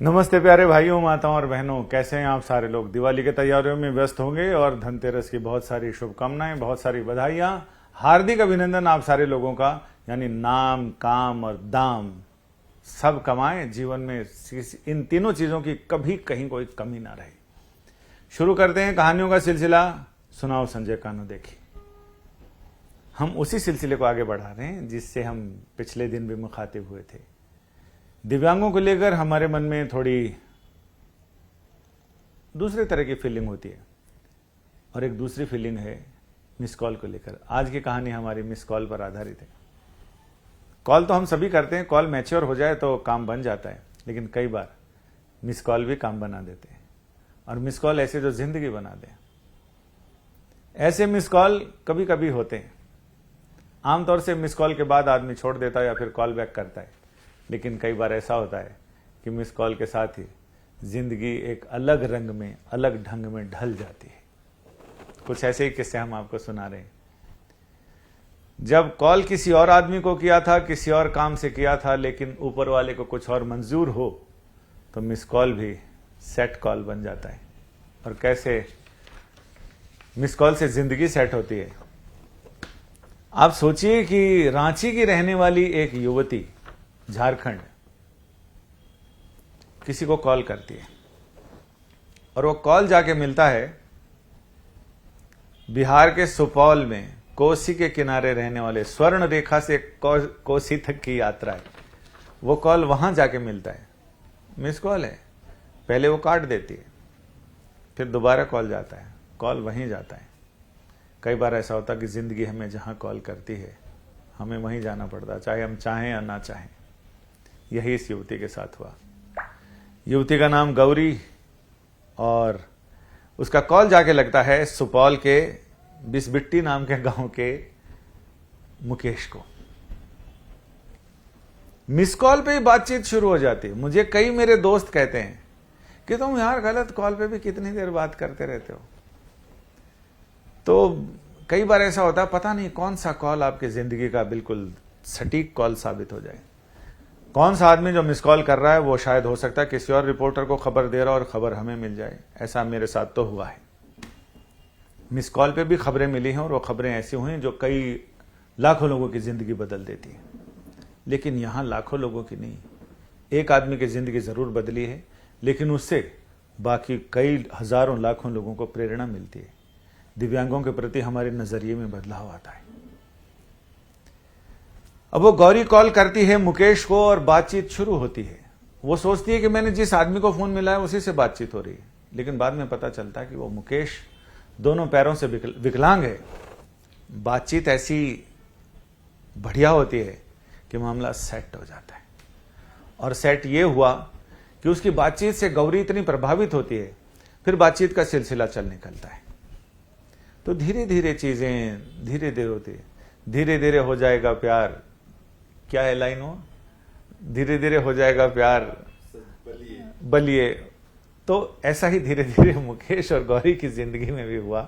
नमस्ते प्यारे भाइयों, माताओं और बहनों, कैसे हैं आप सारे लोग। दिवाली की तैयारियों में व्यस्त होंगे और धनतेरस की बहुत सारी शुभकामनाएं, बहुत सारी बधाइयां, हार्दिक अभिनंदन आप सारे लोगों का। यानी नाम, काम और दाम सब कमाएं, जीवन में इन तीनों चीजों की कभी कहीं कोई कमी ना रहे। शुरू करते हैं कहानियों का सिलसिला। सुनाओ संजय कान्हू देखी। हम उसी सिलसिले को आगे बढ़ा रहे हैं जिससे हम पिछले दिन भी मुखातिब हुए थे। दिव्यांगों को लेकर हमारे मन में थोड़ी दूसरे तरह की फीलिंग होती है और एक दूसरी फीलिंग है मिस कॉल को लेकर। आज की कहानी हमारी मिस कॉल पर आधारित है। कॉल तो हम सभी करते हैं, कॉल मैच्योर हो जाए तो काम बन जाता है, लेकिन कई बार मिस कॉल भी काम बना देते हैं। और मिस कॉल ऐसे जो जिंदगी बना दें, ऐसे मिस कॉल कभी कभी होते हैं। आमतौर से मिस कॉल के बाद आदमी छोड़ देता है या फिर कॉल बैक करता है, लेकिन कई बार ऐसा होता है कि मिस कॉल के साथ ही जिंदगी एक अलग रंग में, अलग ढंग में ढल जाती है। कुछ ऐसे ही किस्से हम आपको सुना रहे हैं। जब कॉल किसी और आदमी को किया था, किसी और काम से किया था, लेकिन ऊपर वाले को कुछ और मंजूर हो तो मिस कॉल भी सेट कॉल बन जाता है। और कैसे मिस कॉल से जिंदगी सेट होती है। आप सोचिए कि रांची की रहने वाली एक युवती झारखंड किसी को कॉल करती है और वो कॉल जाके मिलता है बिहार के सुपौल में, कोसी के किनारे रहने वाले। स्वर्ण रेखा से कोसी तक की यात्रा है। वो कॉल वहां जाके मिलता है। मिस कॉल है, पहले वो काट देती है, फिर दोबारा कॉल जाता है, कॉल वहीं जाता है। कई बार ऐसा होता कि जिंदगी हमें जहां कॉल करती है हमें वहीं जाना पड़ता, चाहे हम चाहें या ना चाहें। यही इस युवती के साथ हुआ। युवती का नाम गौरी और उसका कॉल जाके लगता है सुपौल के बिस्बिट्टी नाम के गांव के मुकेश को। मिस कॉल पे ही बातचीत शुरू हो जाती है। मुझे कई मेरे दोस्त कहते हैं कि तुम यार गलत कॉल पे भी कितनी देर बात करते रहते हो। तो कई बार ऐसा होता है, पता नहीं कौन सा कॉल आपकी जिंदगी का बिल्कुल सटीक कॉल साबित हो जाए। कौन सा आदमी जो मिस कॉल कर रहा है वो शायद हो सकता है किसी और रिपोर्टर को खबर दे रहा और खबर हमें मिल जाए। ऐसा मेरे साथ तो हुआ है। मिस कॉल पे भी खबरें मिली हैं और वो खबरें ऐसी हुई जो कई लाखों लोगों की जिंदगी बदल देती है। लेकिन यहां लाखों लोगों की नहीं, एक आदमी की जिंदगी जरूर बदली है, लेकिन उससे बाकी कई हजारों लाखों लोगों को प्रेरणा मिलती है। दिव्यांगों के प्रति हमारे नजरिए में बदलाव आता है। अब वो गौरी कॉल करती है मुकेश को और बातचीत शुरू होती है। वो सोचती है कि मैंने जिस आदमी को फोन मिला है उसी से बातचीत हो रही है, लेकिन बाद में पता चलता है कि वो मुकेश दोनों पैरों से विकलांग है। बातचीत ऐसी बढ़िया होती है कि मामला सेट हो जाता है। और सेट ये हुआ कि उसकी बातचीत से गौरी इतनी प्रभावित होती है, फिर बातचीत का सिलसिला चल निकलता है। तो धीरे धीरे चीजें धीरे धीरे होती है। धीरे धीरे हो जाएगा प्यार, क्या है लाइन हो, धीरे धीरे हो जाएगा प्यार बलिए। तो ऐसा ही धीरे धीरे मुकेश और गौरी की जिंदगी में भी हुआ।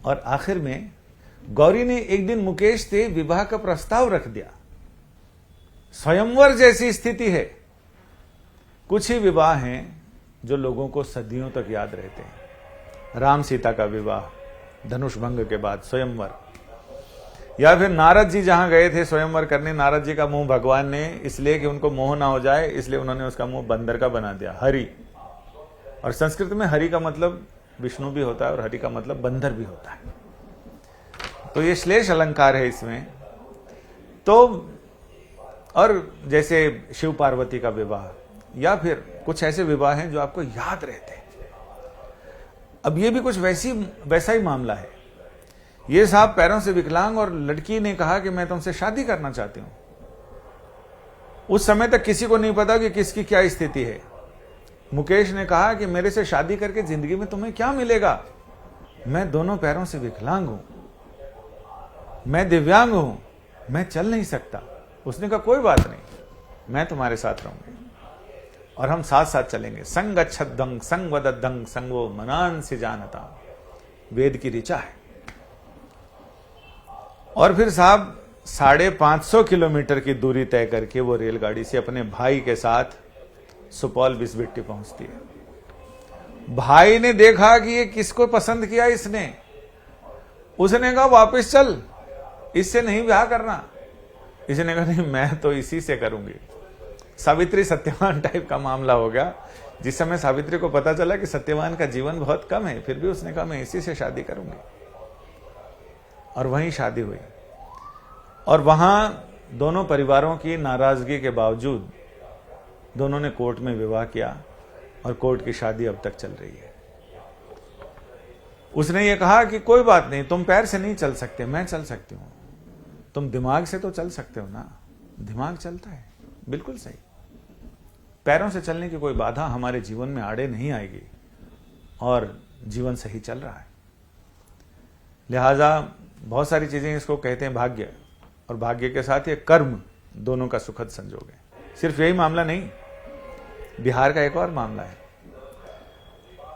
और आखिर में गौरी ने एक दिन मुकेश से विवाह का प्रस्ताव रख दिया। स्वयंवर जैसी स्थिति है। कुछ ही विवाह हैं जो लोगों को सदियों तक याद रहते हैं। राम सीता का विवाह, धनुष भंग के बाद स्वयंवर। या फिर नारद जी जहां गए थे स्वयंवर करने, नारद जी का मुंह भगवान ने, इसलिए कि उनको मोह ना हो जाए, इसलिए उन्होंने उसका मुंह बंदर का बना दिया, हरि। और संस्कृत में हरि का मतलब विष्णु भी होता है और हरि का मतलब बंदर भी होता है। तो ये श्लेष अलंकार है इसमें। तो और जैसे शिव पार्वती का विवाह या फिर कुछ ऐसे विवाह हैं जो आपको याद रहते हैं। अब ये भी कुछ वैसा ही मामला है। ये साहब पैरों से विकलांग और लड़की ने कहा कि मैं तुमसे शादी करना चाहती हूं। उस समय तक किसी को नहीं पता कि किसकी क्या स्थिति है। मुकेश ने कहा कि मेरे से शादी करके जिंदगी में तुम्हें क्या मिलेगा, मैं दोनों पैरों से विकलांग हूं, मैं दिव्यांग हूं, मैं चल नहीं सकता। उसने कहा कोई बात नहीं, मैं तुम्हारे साथ रहूंगी और हम साथ साथ चलेंगे। संग अच्छदंग संग वददंग संगो मनान से जानता, वेद की ऋचा है। और फिर साहब 550 किलोमीटर की दूरी तय करके वो रेलगाड़ी से अपने भाई के साथ सुपौल बिस्बिट्टी पहुंचती है। भाई ने देखा कि ये किसको पसंद किया इसने, उसने कहा वापस चल, इससे नहीं ब्याह करना। इसने कहा नहीं, मैं तो इसी से करूंगी। सावित्री सत्यवान टाइप का मामला हो गया। जिस समय सावित्री को पता चला कि सत्यवान का जीवन बहुत कम है, फिर भी उसने कहा मैं इसी से शादी करूंगी, और वहीं शादी हुई। और वहां दोनों परिवारों की नाराजगी के बावजूद दोनों ने कोर्ट में विवाह किया, और कोर्ट की शादी अब तक चल रही है। उसने ये कहा कि कोई बात नहीं, तुम पैर से नहीं चल सकते, मैं चल सकती हूं, तुम दिमाग से तो चल सकते हो ना। दिमाग चलता है, बिल्कुल सही। पैरों से चलने की कोई बाधा हमारे जीवन में आड़े नहीं आएगी, और जीवन सही चल रहा है। लिहाजा बहुत सारी चीजें इसको कहते हैं भाग्य, और भाग्य के साथ ये कर्म दोनों का सुखद संजोग है। सिर्फ यही मामला नहीं, बिहार का एक और मामला है।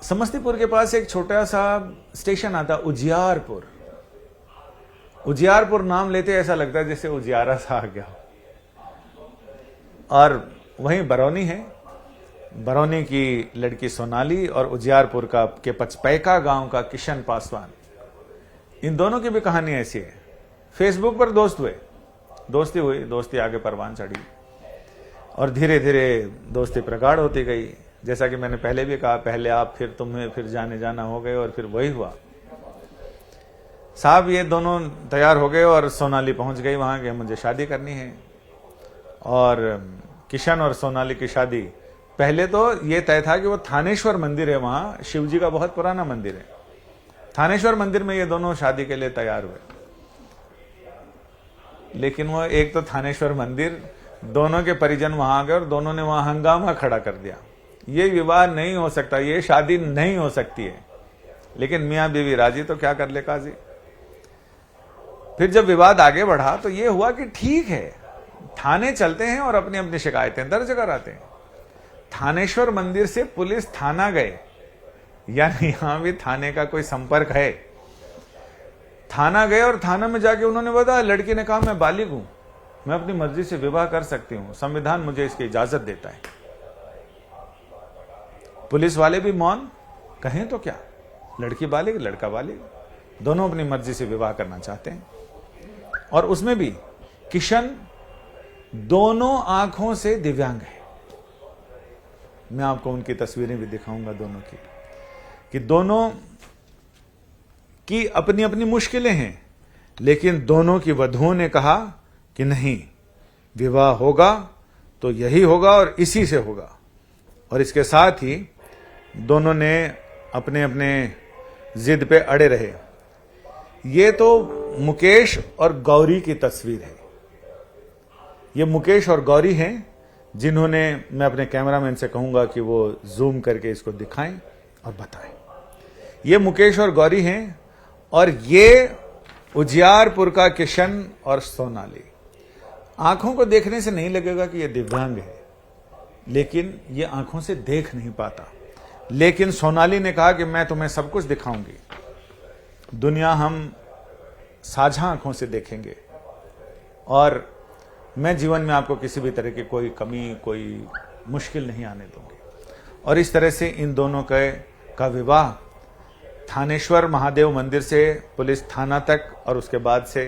समस्तीपुर के पास एक छोटा सा स्टेशन आता, उजियारपुर। उजियारपुर नाम लेते ऐसा लगता है जैसे उजियारा सा आ गया। और वहीं बरौनी है। बरौनी की लड़की सोनाली और उजियारपुर का के पचपैका गांव का किशन पासवान, इन दोनों की भी कहानी ऐसी है। फेसबुक पर दोस्त हुए, दोस्ती हुई, दोस्ती आगे परवान चढ़ी, और धीरे धीरे दोस्ती प्रगाढ़ होती गई। जैसा कि मैंने पहले भी कहा, पहले आप फिर तुम्हें, फिर जाने जाना हो गए, और फिर वही हुआ। साहब ये दोनों तैयार हो गए और सोनाली पहुंच गई वहां कि मुझे शादी करनी है। और किशन और सोनाली की शादी, पहले तो ये तय था कि वो थानेश्वर मंदिर है, वहां शिव जी का बहुत पुराना मंदिर है, थानेश्वर मंदिर में ये दोनों शादी के लिए तैयार हुए। लेकिन वो एक तो थानेश्वर मंदिर, दोनों के परिजन वहां आ गए और दोनों ने वहां हंगामा खड़ा कर दिया। ये विवाह नहीं हो सकता, ये शादी नहीं हो सकती है। लेकिन मियां बीवी राजी, तो क्या कर ले काजी। फिर जब विवाद आगे बढ़ा तो ये हुआ कि ठीक है, थाने चलते हैं और अपनी अपनी शिकायतें दर्ज कराते हैं। थानेश्वर मंदिर से पुलिस थाना गए, यानी यहां भी थाने का कोई संपर्क है। थाना गए और थाना में जाके उन्होंने बताया, लड़की ने कहा मैं बालिग हूं, मैं अपनी मर्जी से विवाह कर सकती हूं, संविधान मुझे इसकी इजाजत देता है। पुलिस वाले भी मौन, कहें तो क्या, लड़की बालिग लड़का बालिग, दोनों अपनी मर्जी से विवाह करना चाहते हैं। और उसमें भी किशन दोनों आंखों से दिव्यांग है। मैं आपको उनकी तस्वीरें भी दिखाऊंगा दोनों की, कि दोनों की अपनी अपनी मुश्किलें हैं, लेकिन दोनों की वधुओं ने कहा कि नहीं, विवाह होगा तो यही होगा और इसी से होगा। और इसके साथ ही दोनों ने अपने अपने जिद पे अड़े रहे। ये तो मुकेश और गौरी की तस्वीर है। ये मुकेश और गौरी हैं, जिन्होंने, मैं अपने कैमरामैन से कहूंगा कि वो जूम करके इसको दिखाएं और बताएं। ये मुकेश और गौरी हैं, और ये उजियारपुर का किशन और सोनाली। आंखों को देखने से नहीं लगेगा कि ये दिव्यांग है, लेकिन ये आंखों से देख नहीं पाता। लेकिन सोनाली ने कहा कि मैं तुम्हें सब कुछ दिखाऊंगी, दुनिया हम साझा आंखों से देखेंगे, और मैं जीवन में आपको किसी भी तरह की कोई कमी, कोई मुश्किल नहीं आने दूंगी। और इस तरह से इन दोनों का विवाह थानेश्वर महादेव मंदिर से पुलिस थाना तक, और उसके बाद से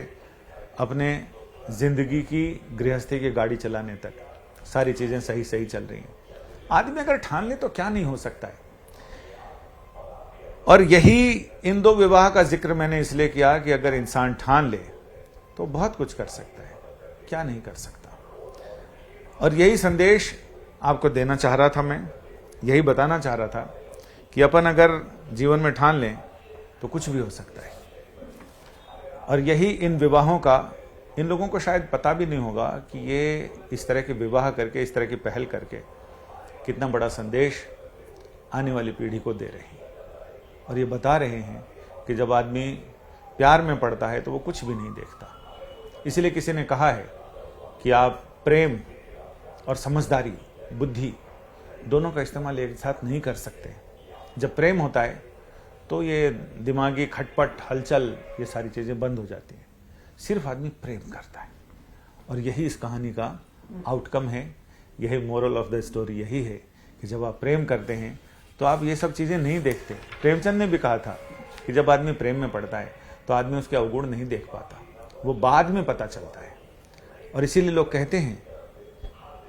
अपने जिंदगी की गृहस्थी की गाड़ी चलाने तक सारी चीजें सही सही चल रही हैं। आदमी अगर ठान ले तो क्या नहीं हो सकता है। और यही इन दो विवाह का जिक्र मैंने इसलिए किया कि अगर इंसान ठान ले तो बहुत कुछ कर सकता है, क्या नहीं कर सकता। और यही संदेश आपको देना चाह रहा था, मैं यही बताना चाह रहा था कि अपन अगर जीवन में ठान लें तो कुछ भी हो सकता है। और यही इन विवाहों का, इन लोगों को शायद पता भी नहीं होगा कि ये इस तरह के विवाह करके, इस तरह की पहल करके कितना बड़ा संदेश आने वाली पीढ़ी को दे रहे हैं। और ये बता रहे हैं कि जब आदमी प्यार में पड़ता है तो वो कुछ भी नहीं देखता। इसलिए किसी ने कहा है कि आप प्रेम और समझदारी, बुद्धि दोनों का इस्तेमाल एक साथ नहीं कर सकते। जब प्रेम होता है तो ये दिमागी खटपट, हलचल, ये सारी चीजें बंद हो जाती हैं। सिर्फ आदमी प्रेम करता है। और यही इस कहानी का आउटकम है, यही मोरल ऑफ द स्टोरी यही है कि जब आप प्रेम करते हैं तो आप ये सब चीजें नहीं देखते। प्रेमचंद ने भी कहा था कि जब आदमी प्रेम में पड़ता है तो आदमी उसके अवगुण नहीं देख पाता, वो बाद में पता चलता है। और इसीलिए लोग कहते हैं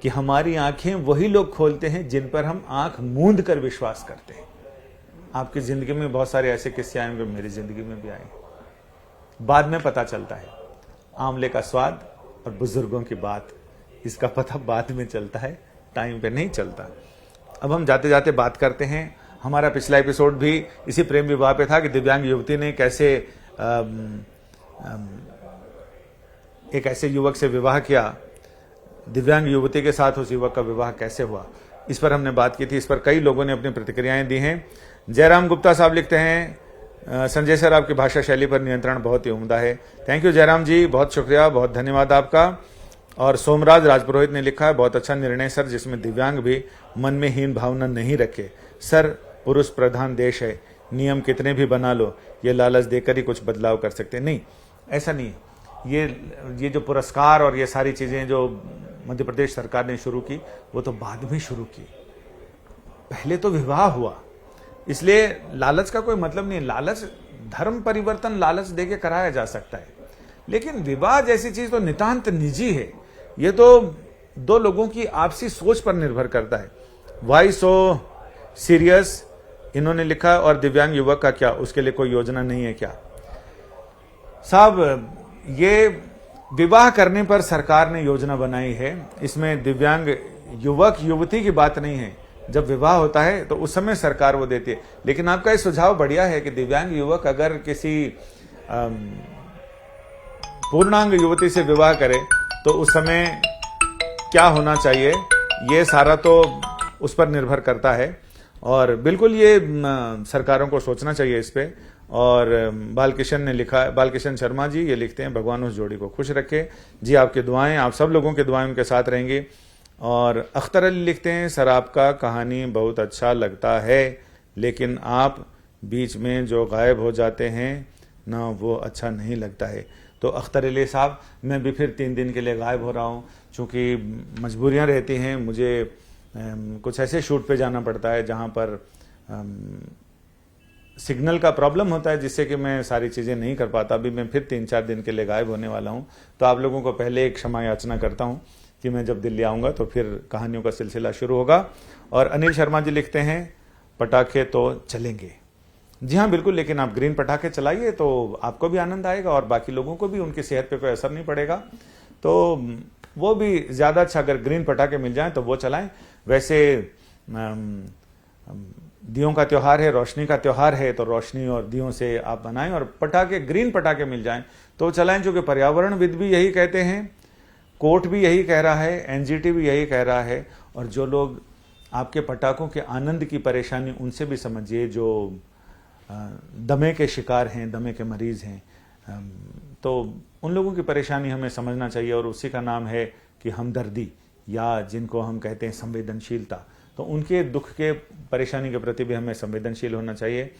कि हमारी आंखें वही लोग खोलते हैं जिन पर हम आंख मूंद कर विश्वास करते हैं। आपकी जिंदगी में बहुत सारे ऐसे किस्से आएंगे, मेरी जिंदगी में भी आए, बाद में पता चलता है। आंवले का स्वाद और बुजुर्गों की बात, इसका पता बाद में चलता है, टाइम पे नहीं चलता। अब हम जाते जाते बात करते हैं, हमारा पिछला एपिसोड भी इसी प्रेम विवाह पे था कि दिव्यांग युवती ने कैसे एक ऐसे युवक से विवाह किया, दिव्यांग युवती के साथ उस युवक का विवाह कैसे हुआ, इस पर हमने बात की थी। इस पर कई लोगों ने अपनी प्रतिक्रियाएं दी हैं। जयराम गुप्ता साहब लिखते हैं, संजय सर आपकी भाषा शैली पर नियंत्रण बहुत ही उम्दा है। थैंक यू जयराम जी, बहुत शुक्रिया, बहुत धन्यवाद आपका। और सोमराज राजपुरोहित ने लिखा है, बहुत अच्छा निर्णय सर, जिसमें दिव्यांग भी मन में हीन भावना नहीं रखे। सर पुरुष प्रधान देश है, नियम कितने भी बना लो, ये लालच देकर ही कुछ बदलाव कर सकते। नहीं, ऐसा नहीं। ये जो पुरस्कार और ये सारी चीजें जो मध्य प्रदेश सरकार ने शुरू की, वो तो बाद में शुरू की, पहले तो विवाह हुआ। इसलिए लालच का कोई मतलब नहीं। लालच, धर्म परिवर्तन लालच देके कराया जा सकता है, लेकिन विवाह जैसी चीज तो नितांत निजी है। ये तो दो लोगों की आपसी सोच पर निर्भर करता है। वाई सो सीरियस इन्होंने लिखा, और दिव्यांग युवक का क्या, उसके लिए कोई योजना नहीं है क्या? साहब, ये विवाह करने पर सरकार ने योजना बनाई है, इसमें दिव्यांग युवक युवती की बात नहीं है। जब विवाह होता है तो उस समय सरकार वो देती है। लेकिन आपका ये सुझाव बढ़िया है कि दिव्यांग युवक अगर किसी पूर्णांग युवती से विवाह करे तो उस समय क्या होना चाहिए, ये सारा तो उस पर निर्भर करता है। और बिल्कुल ये सरकारों को सोचना चाहिए इस पे। और बालकिशन ने लिखा, बालकिशन शर्मा जी ये लिखते हैं, भगवान उस जोड़ी को खुश रखे। जी आपकी दुआएं, आप सब लोगों की दुआएं उनके साथ रहेंगी। और अख्तर अली लिखते हैं, सर आपका कहानी बहुत अच्छा लगता है, लेकिन आप बीच में जो गायब हो जाते हैं ना, वो अच्छा नहीं लगता है। तो अख्तर अली साहब, मैं भी फिर 3 दिन के लिए गायब हो रहा हूँ, चूँकि मजबूरियाँ रहती हैं। मुझे कुछ ऐसे शूट पे जाना पड़ता है जहाँ पर सिग्नल का प्रॉब्लम होता है, जिससे कि मैं सारी चीज़ें नहीं कर पाता। अभी मैं फिर 3-4 दिन के लिए गायब होने वाला हूँ। तो आप लोगों को पहले एक क्षमा याचना करता हूँ कि मैं जब दिल्ली आऊँगा तो फिर कहानियों का सिलसिला शुरू होगा। और अनिल शर्मा जी लिखते हैं, पटाखे तो चलेंगे। जी हाँ बिल्कुल, लेकिन आप ग्रीन पटाखे चलाइए तो आपको भी आनंद आएगा और बाकी लोगों को भी, उनकी सेहत पे कोई असर नहीं पड़ेगा। तो वो भी ज़्यादा अच्छा, अगर ग्रीन पटाखे मिल जाएं तो वो चलाएं। वैसे दियों का त्योहार है, रोशनी का त्योहार है, तो रोशनी और दियों से आप बनाएं। और पटाखे, ग्रीन पटाखे मिल जाएं तो चलाएं, क्योंकि पर्यावरणविद भी यही कहते हैं, कोर्ट भी यही कह रहा है, एनजीटी भी यही कह रहा है। और जो लोग आपके पटाखों के आनंद की परेशानी, उनसे भी समझिए, जो दमे के शिकार हैं, दमे के मरीज हैं, तो उन लोगों की परेशानी हमें समझना चाहिए। और उसी का नाम है कि हमदर्दी, या जिनको हम कहते हैं संवेदनशीलता। तो उनके दुख के, परेशानी के प्रति भी हमें संवेदनशील होना चाहिए।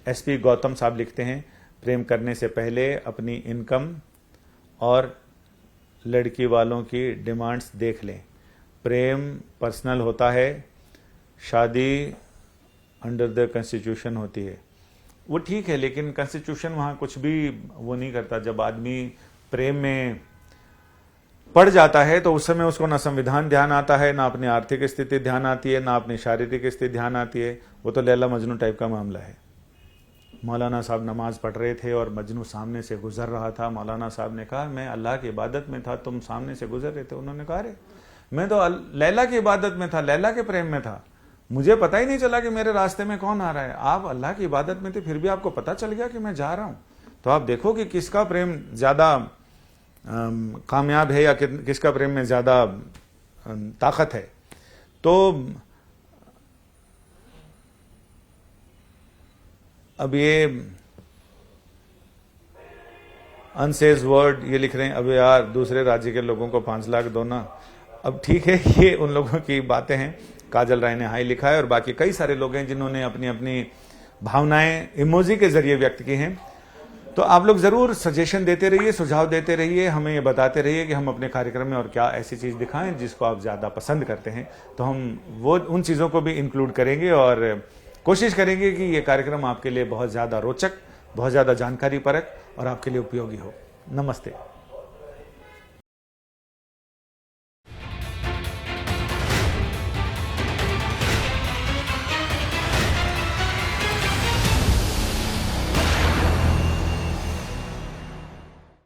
एसपी गौतम साहब लिखते हैं, प्रेम करने से पहले अपनी इनकम और लड़की वालों की डिमांड्स देख लें। प्रेम पर्सनल होता है, शादी अंडर द कॉन्स्टिट्यूशन होती है। वो ठीक है, लेकिन कॉन्स्टिट्यूशन वहाँ कुछ भी वो नहीं करता। जब आदमी प्रेम में पड़ जाता है तो उस समय उसको ना संविधान ध्यान आता है, ना अपनी आर्थिक स्थिति ध्यान आती है, ना अपनी शारीरिक स्थिति ध्यान आती है। वो तो लैला मजनू टाइप का मामला है। मौलाना साहब नमाज पढ़ रहे थे और मजनू सामने से गुजर रहा था। मौलाना साहब ने कहा, मैं अल्लाह की इबादत में था, तुम सामने से गुजर रहे थे। उन्होंने कहा, अरे मैं तो लैला की इबादत में था, लैला के प्रेम में था, मुझे पता ही नहीं चला कि मेरे रास्ते में कौन आ रहा है। आप अल्लाह की इबादत में थे, फिर भी आपको पता चल गया कि मैं जा रहा हूं। तो आप देखो कि किसका प्रेम ज्यादा कामयाब है, या किसका प्रेम में ज्यादा ताकत है। तो अब ये अनसेज वर्ड ये लिख रहे हैं, अब यार दूसरे राज्य के लोगों को 5 लाख दो ना। अब ठीक है, ये उन लोगों की बातें हैं। काजल राय ने हाई लिखा है, और बाकी कई सारे लोग हैं जिन्होंने अपनी अपनी भावनाएं इमोजी के जरिए व्यक्त की हैं। तो आप लोग जरूर सजेशन देते रहिए, सुझाव देते रहिए, हमें ये बताते रहिए कि हम अपने कार्यक्रम में और क्या ऐसी चीज दिखाएं जिसको आप ज्यादा पसंद करते हैं। तो हम वो उन चीजों को भी इंक्लूड करेंगे और कोशिश करेंगे कि ये कार्यक्रम आपके लिए बहुत ज्यादा रोचक, बहुत ज्यादा जानकारी परक और आपके लिए उपयोगी हो। नमस्ते।